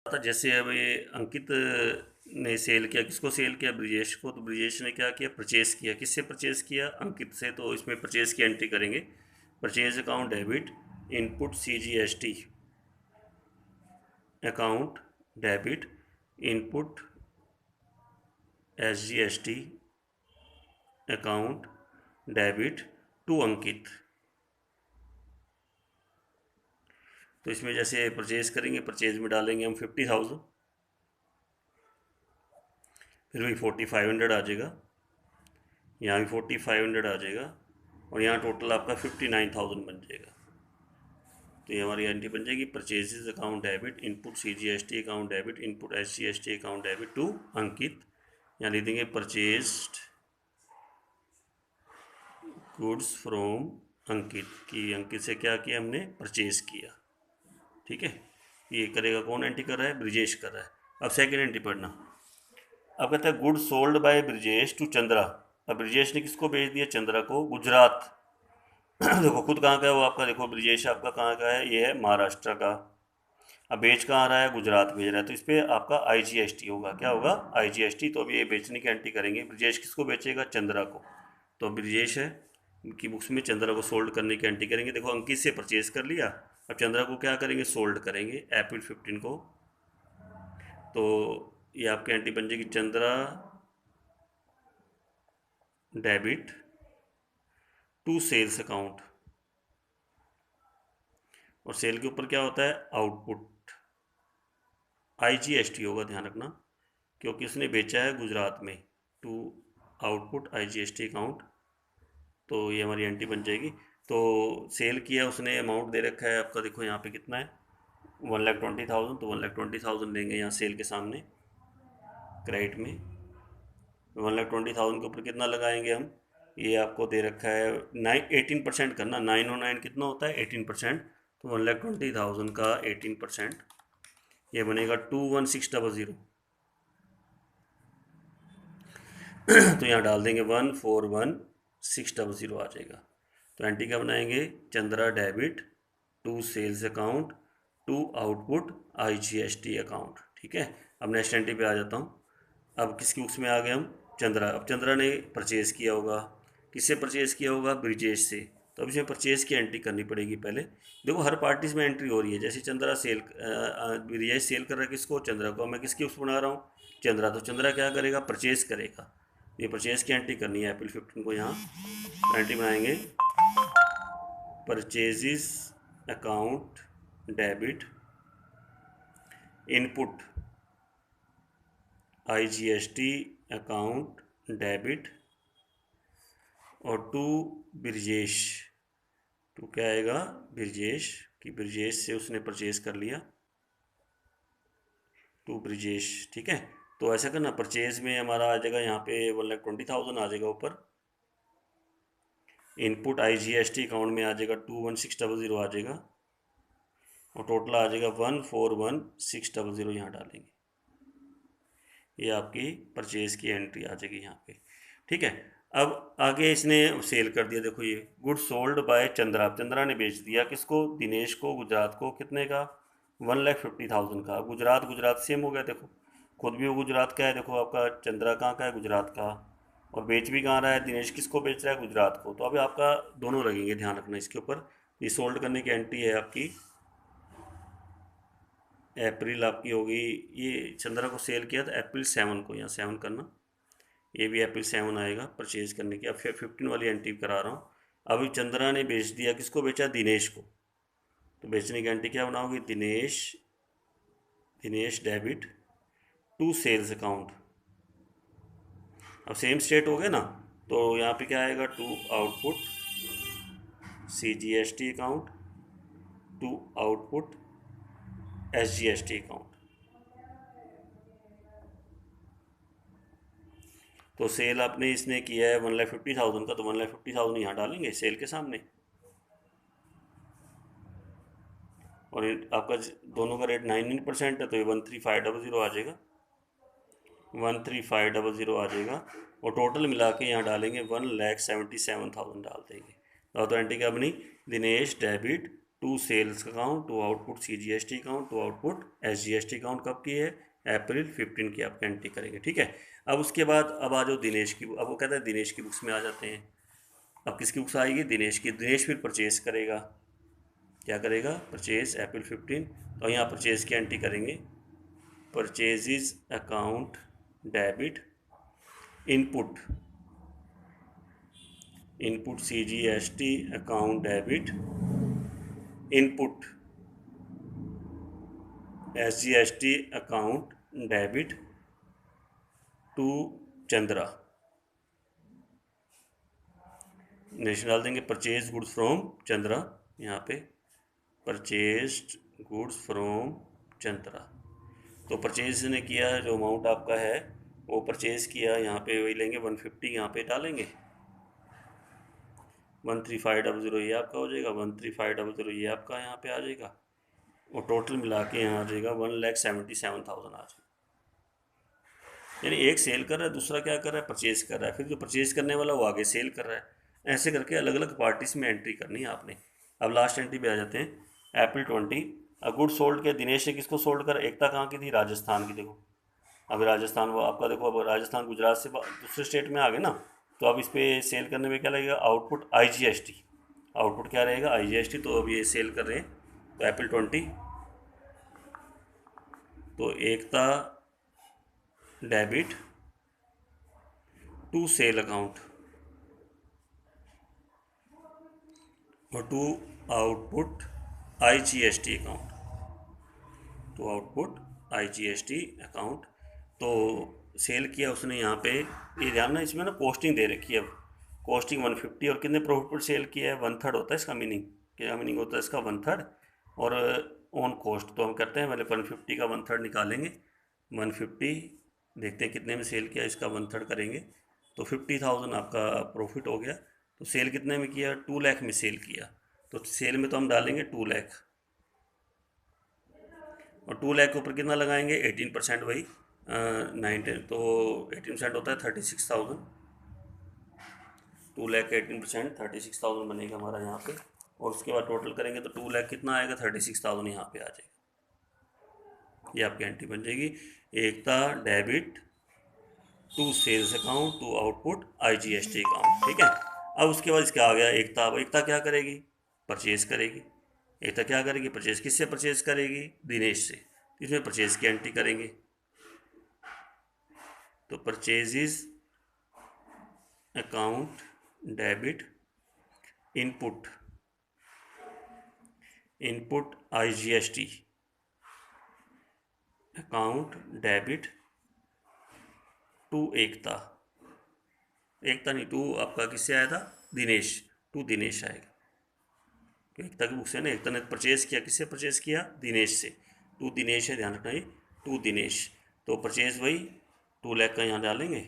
था। जैसे अब ये अंकित ने सेल किया, किसको सेल किया? ब्रिजेश को। तो ब्रिजेश ने क्या किया? परचेज किया। किससे परचेज किया? अंकित से। तो इसमें परचेज की एंट्री करेंगे। Purchase account debit, input CGST account debit, input SGST account debit to Ankit. तो इसमें जैसे परचेज करेंगे, परचेज में डालेंगे हम 50,000, फिर वही 4,500 आ जाएगा, यहाँ भी 4,500 आ जाएगा, और यहाँ टोटल आपका 59,000 बन जाएगा। तो ये हमारी एंट्री बन जाएगी, purchases account debit, input CGST account debit, input SGST account debit to Ankit. यहाँ लिख देंगे परचेज्ड गुड्स फ्रॉम अंकित, कि अंकित से क्या किया हमने? परचेज किया। ठीक है, ये करेगा कौन? एंट्री कर रहा है? ब्रिजेश कर रहा है। अब सेकेंड एंट्री पढ़ना। अब कहता है good sold by Brijesh to Chandra. अब ब्रिजेश ने किसको भेज दिया? चंद्रा को, गुजरात। देखो खुद कहाँ का है वो आपका, देखो ब्रिजेश आपका कहाँ का है? ये है महाराष्ट्र का। अब बेच कहाँ रहा है? गुजरात भेज रहा है, तो इस पर आपका IGST होगा। क्या होगा? IGST। तो अब ये बेचने की एंट्री करेंगे। ब्रिजेश किसको बेचेगा? चंद्रा को। तो ब्रिजेश है की बुक्स में चंद्रा को सोल्ड करने की एंट्री करेंगे। देखो अंकित से परचेज कर लिया, अब चंद्रा को क्या करेंगे? सोल्ड करेंगे अप्रैल 15 को। तो ये आपकी एंट्री बन जाएगी, Chandra debit to sales account. और सेल के ऊपर क्या होता है? आउटपुट। IGST होगा, ध्यान रखना, क्योंकि उसने बेचा है गुजरात में। To output IGST account. तो ये हमारी एंट्री बन जाएगी। तो सेल किया उसने, अमाउंट दे रखा है आपका, देखो यहाँ पे कितना है? 1,20,000। तो 1,20,000 लेंगे यहाँ सेल के सामने क्रेडिट में। 1,20,000 के ऊपर कितना लगाएंगे हम? ये आपको दे रखा है 18% करना। 9 और 9 कितना होता है? 18%। तो 1,20,000 का 18%, ये बनेगा 21,600। तो यहाँ डाल देंगे 141,600 आ जाएगा। तो एंट्री क्या बनाएंगे? Chandra debit to sales account to output IGST account. ठीक है, अब नेक्स्ट एंट्री पे आ जाता हूँ। अब किसकी बुक्स में आ गए हम? चंद्रा। अब चंद्रा ने परचेज़ किया होगा, किससे परचेज़ किया होगा? ब्रिजेश से। तो अब इसमें परचेज़ की एंट्री करनी पड़ेगी पहले। देखो हर पार्टीज में एंट्री हो रही है। जैसे चंद्रा सेल, ब्रिजेश सेल कर रहा है किसको? चंद्रा को। मैं किसकी बुक्स बना रहा हूँ? चंद्रा। तो चंद्रा क्या करेगा? परचेज़ करेगा। ये परचेज़ की एंट्री करनी है अप्रैल 15 को। यहाँ एंट्री बनाएंगे, purchases account debit, input IGST account debit, और टू ब्रिजेश। टू क्या आएगा? ब्रिजेश, कि ब्रिजेश से उसने परचेज कर लिया, टू ब्रिजेश। ठीक है, तो ऐसा करना, परचेज में हमारा आ जाएगा यहाँ पे 1,20,000 आ जाएगा ऊपर। इनपुट IGST अकाउंट में आ जाएगा 21,600 आ जाएगा, और टोटल आ जाएगा 141,600। यहाँ डालेंगे, ये आपकी परचेज की एंट्री आ जाएगी यहाँ पे। ठीक है, अब आगे इसने सेल कर दिया। देखो ये good sold by Chandra. Chandra ने बेच दिया किसको? दिनेश को, गुजरात को। कितने का? 1,50,000 का। गुजरात गुजरात सेम हो गया। देखो खुद भी वो गुजरात का है, देखो आपका चंद्रा कहाँ का है? गुजरात का। और बेच भी कहाँ रहा है? दिनेश किसको बेच रहा है? गुजरात को। तो अभी आपका दोनों लगेंगे, ध्यान रखना इसके ऊपर। ये सोल्ड करने की एंट्री है आपकी अप्रैल आपकी होगी। ये चंद्रा को सेल किया था अप्रैल 7 को, यहाँ 7 करना। ये भी अप्रैल 7 आएगा परचेज करने की। अब 15 वाली एंट्री करा रहा हूँ। अभी चंद्रा ने बेच दिया, किसको बेचा? दिनेश को। तो बेचने की एंट्री क्या बनाओगे? Dinesh, Dinesh debit to sales account. अब सेम स्टेट हो गया ना, तो यहाँ पे क्या आएगा? To output CGST account, to output SGST account. तो सेल आपने इसने किया है 1,50,000 का, तो 1,50,000 यहाँ डालेंगे सेल के सामने। और आपका दोनों का रेट 19% है, तो ये 13,500 आ जाएगा। 13,500 आ जाएगा, और टोटल मिला के यहाँ डालेंगे 1,77,000 डाल देंगे। तो एंट्री क्या बनी? Dinesh debit to sales account, to output CGST account, to output SGST account कब की है? अप्रैल 15 की आप एंट्री करेंगे। ठीक है, अब उसके बाद अब आ जाओ दिनेश की, अब वो कहता है दिनेश की बुक्स में आ जाते हैं। अब किसकी बुक्स आएगी? दिनेश की। दिनेश फिर परचेज करेगा, क्या करेगा? Purchase April 15। तो यहाँ परचेज की एंट्री करेंगे, purchases account debit input, input CGST account debit input SGST account debit to Chandra. नेशन डाल देंगे परचेज गुड्स फ्रॉम चंद्रा, यहाँ पे परचेज्ड गुड्स फ्रॉम चंद्रा। तो परचेज ने किया, जो अमाउंट आपका है वो परचेज किया, यहाँ पे वही लेंगे 150, यहाँ पे डालेंगे 13500, ये आपका हो जाएगा 13500, ये आपका यहाँ पे आ जाएगा, और टोटल मिला के यहाँ आ जाएगा 1,77,000 आ जाएगा। यानी एक सेल कर रहा है, दूसरा क्या कर रहा है? परचेज कर रहा है, फिर जो परचेज करने वाला वो आगे सेल कर रहा है। ऐसे करके अलग अलग पार्टीज में एंट्री करनी है आपने। अब लास्ट एंट्री पे आ जाते हैं, अप्रैल 20। गुड सोल्ड के दिनेश ने किसको सोल्ड करा? एकता कहाँ की थी? राजस्थान की। देखो अब राजस्थान वो आपका, देखो अब राजस्थान गुजरात से दूसरे स्टेट में आ गए ना, तो अब इस पर सेल करने में क्या लगेगा? Output IGST। आउटपुट क्या रहेगा? IGST। तो अब ये सेल कर रहे हैं, तो अप्रैल 20, तो Ekta debit to sale account और to output IGST account, to output IGST account. तो सेल किया उसने यहाँ पे, ये ध्यान ना इसमें ना कॉस्टिंग दे रखी है। अब कॉस्टिंग 150, और कितने प्रॉफिट पर सेल किया है? 1/3 होता है इसका मीनिंग। क्या मीनिंग होता है इसका? 1/3। और ऑन कॉस्ट तो हम करते हैं पहले 150 का 1/3 निकालेंगे, 150 देखते हैं कितने में सेल किया, इसका 1/3 करेंगे तो 50,000 आपका प्रॉफिट हो गया। तो सेल कितने में किया? 2 लाख में सेल किया, तो सेल में तो हम डालेंगे 2 लाख, और 2 लाख के ऊपर कितना लगाएंगे? 18%, वही 19, तो 18% होता है 36,000। 2 लाख 18%, 36,000 बनेगा हमारा यहाँ पे। और उसके बाद टोटल करेंगे तो 2 लाख कितना आएगा? 36,000 यहाँ पे आ जाएगा। ये आपकी एंट्री बन जाएगी, Ekta debit to sales account to output IGST account. ठीक है, अब उसके बाद इसका आ गया एकता। अब एकता क्या करेगी? परचेज करेगी। एकता क्या करेगी? परचेज। किससे परचेज करेगी? दिनेश से। इसमें परचेज की एंट्री करेंगे, तो purchases account debit input, input IGST account debit to Ekta. Ekta नहीं, टू आपका किससे आया था? दिनेश। टू दिनेश आएगा, तो एकता की बुक से ना, एकता ने परचेज किया, किससे परचेज किया? दिनेश से। टू दिनेश है, ध्यान रखना ये, टू दिनेश। तो परचेज वही 2 लाख का यहाँ डालेंगे,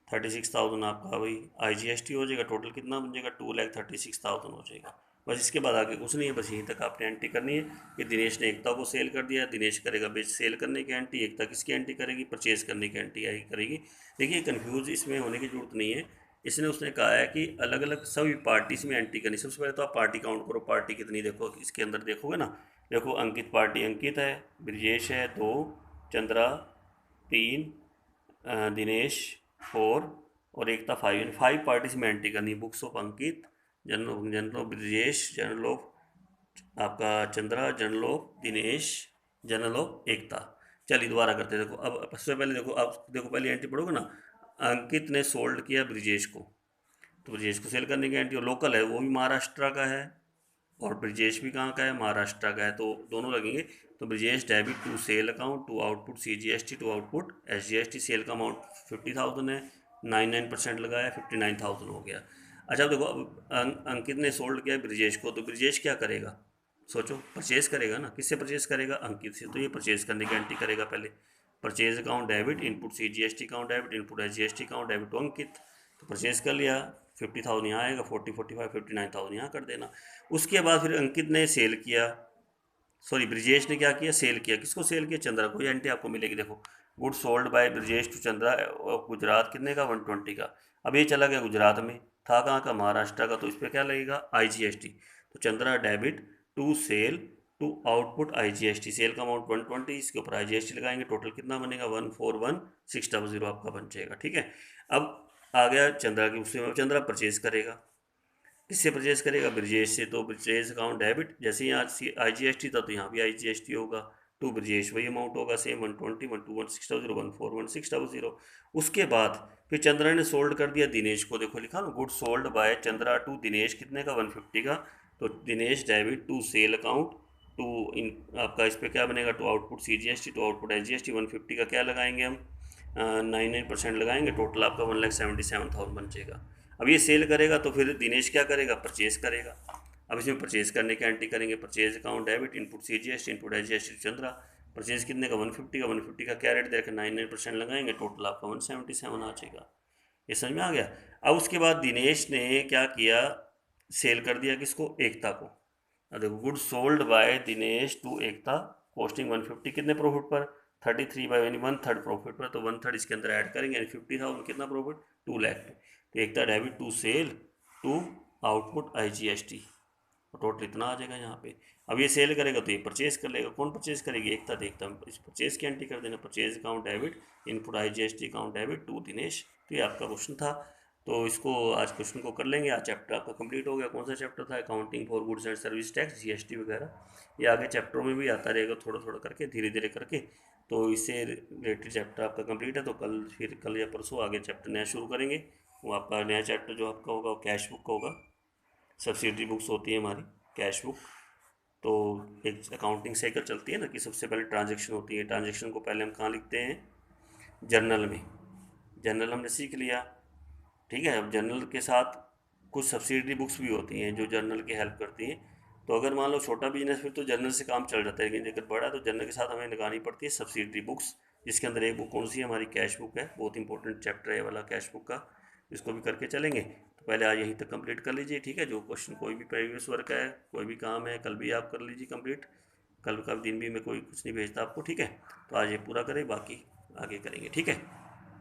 36,000 आपका वही IGST हो जाएगा। टोटल कितना बन जाएगा? 2,36,000 हो जाएगा। बस इसके बाद आगे कुछ नहीं है, बस यहीं तक आपने एंट्री करनी है कि दिनेश ने एकता को सेल कर दिया, दिनेश करेगा बेच सेल करने की एंट्री, एकता किसकी एंट्री करेगी? परचेज करने की एंट्री करेगी। देखिए कंफ्यूज इसमें होने की जरूरत नहीं है, इसने उसने कहा है कि अलग अलग सभी पार्टीज में एंट्री करनी। सबसे पहले तो आप पार्टी काउंट करो, पार्टी कितनी, देखो इसके अंदर देखोगे ना, देखो अंकित पार्टी, अंकित है, ब्रिजेश है 2, चंद्रा 3, दिनेश 4 और एकता 5, यानी 5 पार्टीज में एंट्री करनी। Books of Ankit, journal of Brijesh, journal of आपका Chandra, journal of Dinesh, journal of Ekta. चलिए दोबारा करते हैं। देखो अब सबसे पहले देखो, अब देखो पहले एंट्री पढ़ोगे ना, अंकित ने सोल्ड किया ब्रिजेश को, तो ब्रिजेश को सेल करने की एंट्री, और लोकल है वो भी महाराष्ट्र का है, और ब्रिजेश भी कहाँ का है? महाराष्ट्र का है, तो दोनों लगेंगे। तो Brijesh debit to sale account to output CGST to output SGST। Sale का अमाउंट 50,000 है, 99% लगाया, 59,000 हो गया। अच्छा देखो अब अंकित ने सोल्ड किया ब्रिजेश को, तो ब्रिजेश क्या करेगा? सोचो, परचेज करेगा ना, किससे परचेज करेगा? अंकित से। तो ये परचेज करने की एंट्री करेगा पहले, purchase account debit input CGST account debit input SGST account debit to Ankit. तो परचेज कर लिया, 50,000 यहाँ आएगा, 40, 45, 59,000 यहाँ कर देना। उसके बाद फिर अंकित ने सेल किया, सॉरी ब्रिजेश ने क्या किया? सेल किया। किसको सेल किया? चंद्रा को। ये एंट्री आपको मिलेगी, देखो good sold by Brijesh to Chandra, Gujarat कितने का? 120 का। अब ये चला गया गुजरात में, था कहाँ का? महाराष्ट्र का, तो इस पर क्या लगेगा? IGST। तो Chandra debit to sale to output IGST, sale का अमाउंट 120, इसके ऊपर IGST लगाएंगे, टोटल कितना बनेगा 141600 आपका बन जाएगा। ठीक है, अब आ गया चंद्रा की, उसमें चंद्रा परचेज करेगा, किससे परचेज करेगा, ब्रजेश से। तो ब्रजेश अकाउंट डेबिट, जैसे यहाँ IGST था तो यहाँ भी IGST होगा, टू ब्रजेश वही अमाउंट होगा सेम 120, 121,600, 141,600। उसके बाद फिर चंद्रा ने सोल्ड कर दिया दिनेश को, देखो लिखा ना, good sold by Chandra to Dinesh, कितने का 150 का। तो Dinesh debit to sale account to इन, आपका इस पर क्या बनेगा, to output CGST to output IGST, 150 का क्या लगाएंगे हम, 99% लगाएंगे, टोटल आपका 1,77,000 बन जाएगा। अब ये सेल करेगा तो फिर दिनेश क्या करेगा, परचेज करेगा। अब इसमें परचेज करने की एंट्री करेंगे, purchase account debit input CGST input IGST Chandra, purchase कितने का 150 का, 150 का क्या रेट देकर 99% लगाएंगे, टोटल आपका 177 आ जाएगा। ये समझ में आ गया। अब उसके बाद दिनेश ने क्या किया, सेल कर दिया किसको, एकता को। अब देखो, good sold by Dinesh to Ekta, costing 150, कितने प्रॉफिट पर, 33 बाय यानी 1/3 प्रॉफिट पर, तो 1/3 इसके अंदर ऐड करेंगे यानी 50,000, कितना प्रॉफिट 2 लाख। तो Ekta debit to sale to output IGST, total इतना आ जाएगा यहाँ पे। अब ये सेल करेगा तो ये परचेज कर लेगा, कौन परचेज करेगी, एकता। देखता हूँ इस परचेज की एंट्री कर देना, purchase account debit input IGST account debit to Dinesh. तो ये आपका क्वेश्चन था, तो इसको आज क्वेश्चन को कर लेंगे। आज चैप्टर आपका कंप्लीट हो गया। कौन सा चैप्टर था, accounting for goods and service tax, GST वगैरह। ये आगे चैप्टरों में भी आता रहेगा, थोड़ा थोड़ा करके, धीरे धीरे करके। तो इससे रिलेटेड चैप्टर आपका कंप्लीट है, तो कल या परसों आगे चैप्टर नया शुरू करेंगे। वो आपका नया चैप्टर जो आपका होगा वो कैश बुक का होगा। सब्सिडरी बुक्स होती है हमारी, कैश बुक। तो एक अकाउंटिंग साइकिल चलती है ना, कि सबसे पहले ट्रांजैक्शन होती है, ट्रांजैक्शन को पहले हम कहाँ लिखते हैं, जर्नल में। जर्नल हमने सीख लिया, ठीक है। अब जर्नल के साथ कुछ सब्सिडरी बुक्स भी होती हैं जो जर्नल की हेल्प करती हैं। तो अगर मान लो छोटा बिजनेस फिर तो जर्नल से काम चल जाता है, लेकिन अगर बड़ा है तो जर्नल के साथ हमें लगानी पड़ती है सब्सिडरी बुक्स, जिसके अंदर एक बुक कौन सी है, हमारी कैश बुक है। बहुत इंपॉर्टेंट चैप्टर है ये वाला कैश बुक का, इसको भी करके चलेंगे। तो पहले आज यहीं तक कंप्लीट कर लीजिए, ठीक है। जो क्वेश्चन कोई भी प्रीवियस वर्क है, कोई भी काम है, कल भी आप कर लीजिए कंप्लीट। कल का दिन भी मैं कोई कुछ नहीं भेजता आपको, ठीक है। तो आज ये पूरा करें, बाकी आगे करेंगे, ठीक है।